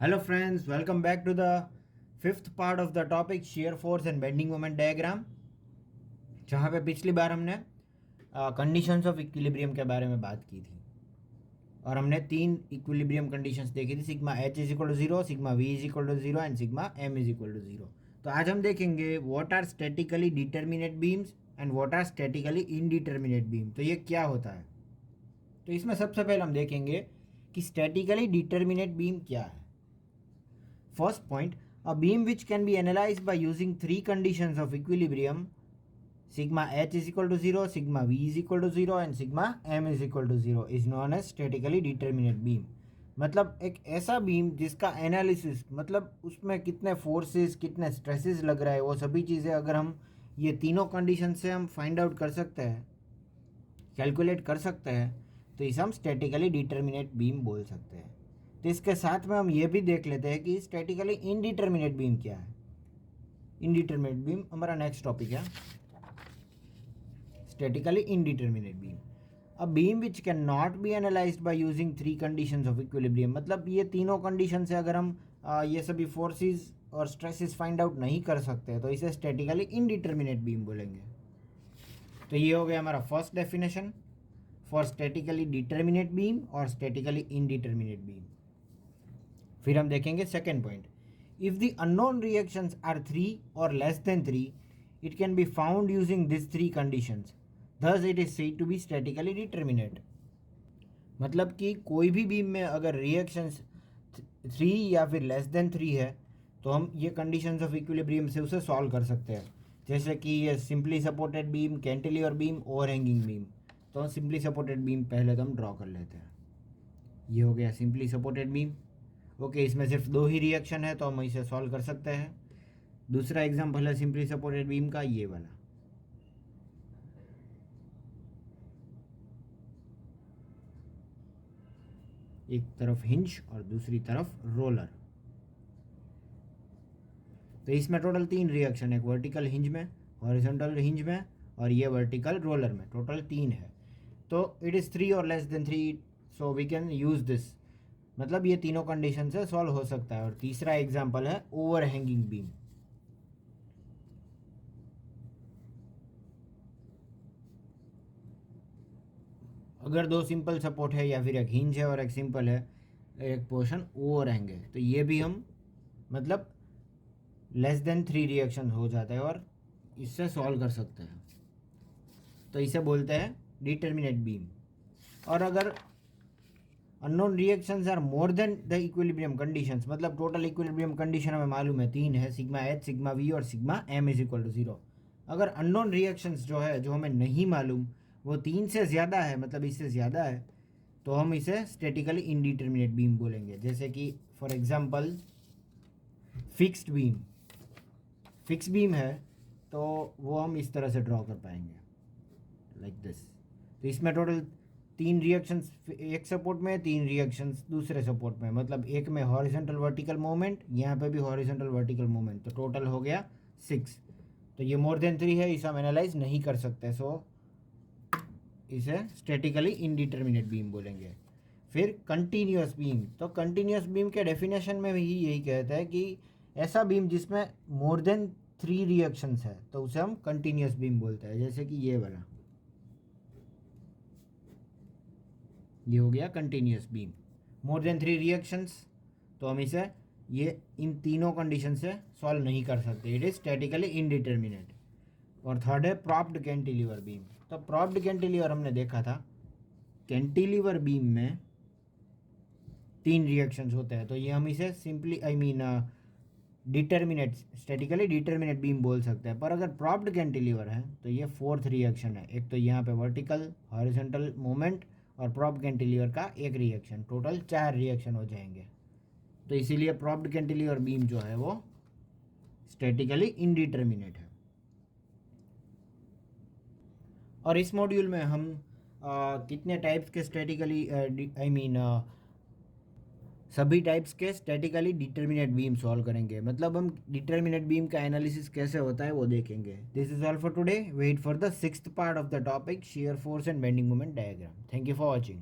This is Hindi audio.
Hello friends, welcome back to the fifth part of the topic shear force and bending moment diagram, जहाँ पे पिछली बार हमने कंडीशंस ऑफ इक्विलिब्रियम के बारे में बात की थी और हमने तीन इक्विलिब्रियम कंडीशंस देखी थी, sigma H is equal to zero, sigma V is equal to zero and sigma M is equal to zero. तो आज हम देखेंगे what are statically determinate beams and what are statically indeterminate beam. तो ये क्या होता है? तो इसमें सबसे पहले हम देखेंगे कि स्टैटिकली डिटर्मिनेट बीम क्या है। First point, a beam which can be analyzed by using three conditions of equilibrium, sigma h is equal to 0, sigma v is equal to 0 and sigma m is equal to 0 is known as statically determinate beam। मतलब एक ऐसा बीम जिसका एनालिसिस, मतलब उसमें कितने फोर्सेस कितने स्ट्रेसेस लग रहा है, वो सभी चीज़ें अगर हम ये तीनों कंडीशन से हम फाइंड आउट कर सकते हैं, कैलकुलेट कर सकते हैं, तो इसे हम स्टैटिकली डिटर्मिनेट बीम बोल सकते हैं। तो इसके साथ में हम ये भी देख लेते हैं कि स्टैटिकली इनडिटर्मिनेट बीम क्या है। इनडिटर्मिनेट बीम हमारा नेक्स्ट टॉपिक है, statically indeterminate beam. A beam which can not be analysed by using three conditions of equilibrium, मतलब ये तीनों कंडीशन से अगर हम ये सभी फोर्सेस और स्ट्रेसेस फाइंड आउट नहीं कर सकते तो इसे स्टैटिकली इनडिटर्मिनेट बीम बोलेंगे। तो ये हो गया हमारा first definition for statically determinate beam और स्टैटिकली इनडिटर्मिनेट बीम। फिर हम देखेंगे second point, if the unknown reactions are 3 और less than 3 it can be found using this three conditions, thus it is said to be statically determinate. मतलब कि कोई भी बीम में अगर रिएक्शंस 3 या फिर लेस देन 3 है तो हम ये कंडीशंस ऑफ इक्विलिब्रियम से उसे सॉल्व कर सकते हैं। जैसे कि ये simply supported beam, cantilever beam, overhanging beam. तो सिंपली सपोर्टेड बीम पहले तो हम ड्रॉ कर लेते हैं। ये हो गया सिंपली सपोर्टेड बीम। ओके, इसमें सिर्फ दो ही रिएक्शन है तो हम इसे सॉल्व कर सकते हैं। दूसरा एग्जाम्पल है सिंपली सपोर्टेड बीम का, ये वाला। एक तरफ हिंज और दूसरी तरफ रोलर। तो इसमें टोटल 3 रिएक्शन है, एक वर्टिकल हिंज में, हॉरिजॉन्टल हिंज में और ये वर्टिकल रोलर में, टोटल 3 है। तो इट इज़ 3 और less than 3, so we can use this, मतलब ये तीनों कंडीशन से सॉल्व हो सकता है। और तीसरा एग्जाम्पल है ओवरहैंगिंग बीम। अगर दो सिंपल सपोर्ट है या फिर एक हिंज है और एक सिंपल है, एक पोर्शन ओवरहैंग है, तो ये भी हम मतलब लेस देन 3 रिएक्शन हो जाता है और इससे सॉल्व कर सकते हैं। तो इसे बोलते हैं डिटर्मिनेट बीम। और अगर unknown reactions are more than the equilibrium conditions, मतलब टोटल इक्विलिब्रियम कंडीशन हमें मालूम है 3 है, सिग्मा एच, सिग्मा वी और sigma M is equal to 0। अगर अननोन रिएक्शंस जो है, जो हमें नहीं मालूम, वो 3 से ज़्यादा है, मतलब इससे ज़्यादा है, तो हम इसे स्टैटिकली इनडिटर्मिनेट बीम बोलेंगे। जैसे कि for example fixed beam, fix beam है तो वो हम इस तरह से ड्रॉ कर पाएंगे, लाइक दिस। तो इसमें टोटल 3 रिएक्शंस एक सपोर्ट में, 3 रिएक्शंस दूसरे सपोर्ट में, मतलब एक में हॉरिजॉन्टल वर्टिकल मूवमेंट, यहाँ पे भी हॉरिजॉन्टल वर्टिकल मूवमेंट, तो टोटल हो गया 6। तो ये मोर देन 3 है, इसे हम एनालाइज नहीं कर सकते, सो इसे स्टैटिकली इनडिटर्मिनेट बीम बोलेंगे। फिर कंटिन्यूस बीम, तो कंटिन्यूस बीम के डेफिनेशन में भी यही कहता है कि ऐसा बीम जिसमें मोर देन 3 रिएक्शंस है तो उसे हम कंटिन्यूस बीम बोलते हैं। जैसे कि ये वाला, ये हो गया continuous beam, more than 3 reactions, तो हम इसे ये इन तीनों कंडीशन से सॉल्व नहीं कर सकते, इट इज स्टैटिकली इनडिटर्मिनेट। और थर्ड है प्रॉप्ड कैंटिलीवर बीम। तो प्रॉप्ड कैंटिलीवर हमने देखा था, कैंटिलीवर बीम में 3 रिएक्शंस होते हैं, तो ये हम इसे simply determinate, statically determinate beam बोल सकते हैं। पर अगर प्रॉप्ड कैंटिलीवर है तो ये 4th रिएक्शन है, एक तो यहाँ पे वर्टिकल हॉरिजॉन्टल मूवमेंट और प्रॉप्ड कैंटिलीवर का एक रिएक्शन, टोटल 4 रिएक्शन हो जाएंगे। तो इसीलिए प्रॉप्ड कैंटिलीवर बीम जो है वो स्टैटिकली इनडिटर्मिनेट है। और इस मॉड्यूल में हम कितने टाइप्स के स्टैटिकली सभी टाइप्स के स्टैटिकली डिटर्मिनेट बीम सॉल्व करेंगे, मतलब हम डिटर्मिनेट बीम का एनालिसिस कैसे होता है वो देखेंगे। This is all for today, wait for the 6th part of the topic, shear force and bending moment diagram. Thank you for watching.